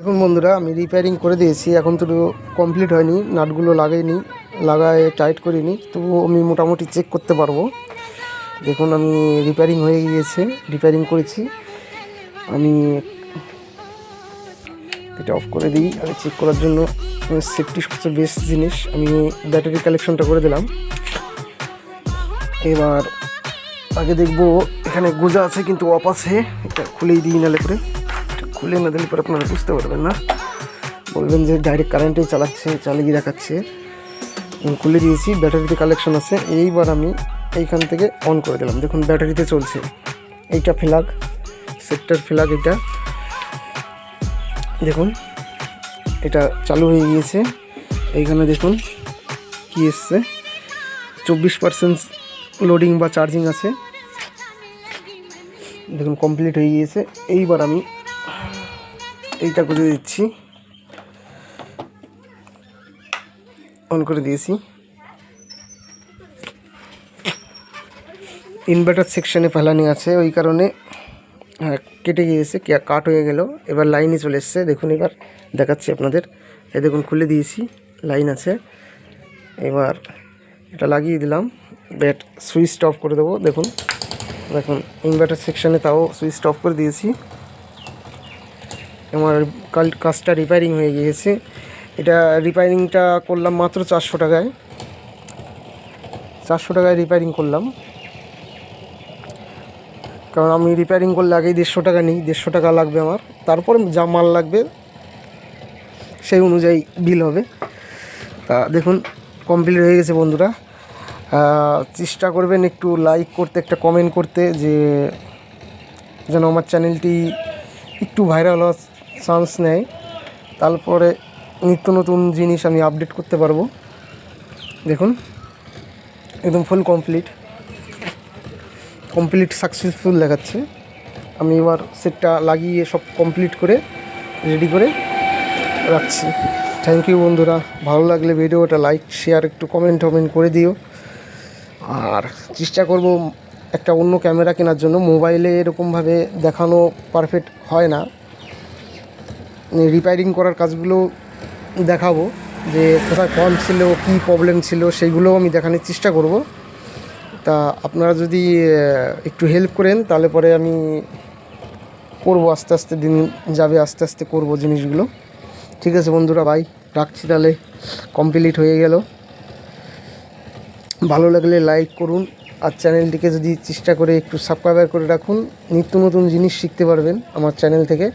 দেখুন বন্ধুরা, আমি রিপেয়ারিং করে দিয়েছি। এখন তো কমপ্লিট হয়নি, নাটগুলো লাগায় টাইট করিনি, তবুও আমি মোটামুটি চেক করতে পারবো। দেখুন আমি রিপেয়ারিং হয়ে গিয়েছে, রিপেয়ারিং করেছি। আমি এটা অফ করে দিই আগে চেক করার জন্য। সেফটি সবচেয়ে বেস্ট জিনিস। আমি ব্যাটারি কালেকশনটা করে দিলাম। এবার আগে দেখবো এখানে গোজা আছে কিন্তু অফ আছে। এটা খুলেই দিই, নালে করে খুলে না দিলে পরে আপনারা বুঝতে পারবেন না, বলবেন যে ডাইরেক্ট কারেন্টেই চালিয়ে দেখাচ্ছে। খুলে দিয়েছি, ব্যাটারিতে কালেকশন আছে। এইবার আমি এইখান থেকে অন করে দিলাম। দেখুন ব্যাটারিতে চলছে। এইটা ফ্ল্যাগ, সেক্টর ফ্ল্যাগ। এটা দেখুন এটা চালু হয়ে গিয়েছে। এইখানে দেখুন কি এসছে, 24% লোডিং বা চার্জিং আছে। দেখুন কমপ্লিট হয়ে গিয়েছে। এইবার আমি এইটা করে দিচ্ছি, অন করে দিয়েছি। ইনভার্টার সেকশানে ফেলানি আছে, ওই কারণে কেটে গিয়েছে, কাট হয়ে গেল। এবার লাইনে চলে এসছে। দেখুন এবার দেখাচ্ছি আপনাদের। এই দেখুন খুলে দিয়েছি, লাইন আছে। এবার এটা লাগিয়ে দিলাম, সুইচটা অফ করে দেবো। দেখুন ইনভার্টার সেকশানে তাও সুইচটা অফ করে দিয়েছি। আমার কাজটা রিপেয়ারিং হয়ে গিয়েছে। এটা রিপেয়ারিংটা করলাম মাত্র 400 টাকায়। 400 টাকায় রিপেয়ারিং করলাম, কারণ আমি রিপেয়ারিং করলে আগেই 150 টাকা নিই। 150 টাকা লাগবে আমার, তারপরে যা মাল লাগবে সেই অনুযায়ী বিল হবে। তা দেখুন কমপ্লিট হয়ে গেছে বন্ধুরা। চেষ্টা করবেন একটু লাইক করতে, একটা কমেন্ট করতে, যেন আমার চ্যানেলটি একটু ভাইরাল হওয়ার চান্স নেয়। তারপরে নিত্য নতুন জিনিস আমি আপডেট করতে পারবো। দেখুন একদম ফুল কমপ্লিট সাকসেসফুল দেখাচ্ছে। আমি এবার সেটটা লাগিয়ে সব কমপ্লিট করে রেডি করে রাখছি। থ্যাংক ইউ বন্ধুরা। ভালো লাগলে ভিডিওটা লাইক, শেয়ার, একটু কমেন্ট করে দিও। আর চেষ্টা করব একটা অন্য ক্যামেরা কেনার জন্য। মোবাইলে এরকমভাবে দেখানো পারফেক্ট হয় না। রিপেয়ারিং করার কাজগুলো দেখাবো, যে কোথায় ফল্ট ছিল, কী প্রবলেম ছিল, সেইগুলোও আমি দেখানোর চেষ্টা করব। তা আপনারা যদি একটু হেল্প করেন তাহলে পরে আমি করবো। আস্তে আস্তে দিন যাবে, আস্তে আস্তে করব জিনিসগুলো। ঠিক আছে বন্ধুরা, বাই, রাখছি তাহলে। কমপ্লিট হয়ে গেল। ভালো লাগলে লাইক করুন, আর চ্যানেলটিকে যদি চেষ্টা করে একটু সাবস্ক্রাইব করে রাখুন। নিত্য নতুন জিনিস শিখতে পারবেন আমার চ্যানেল থেকে।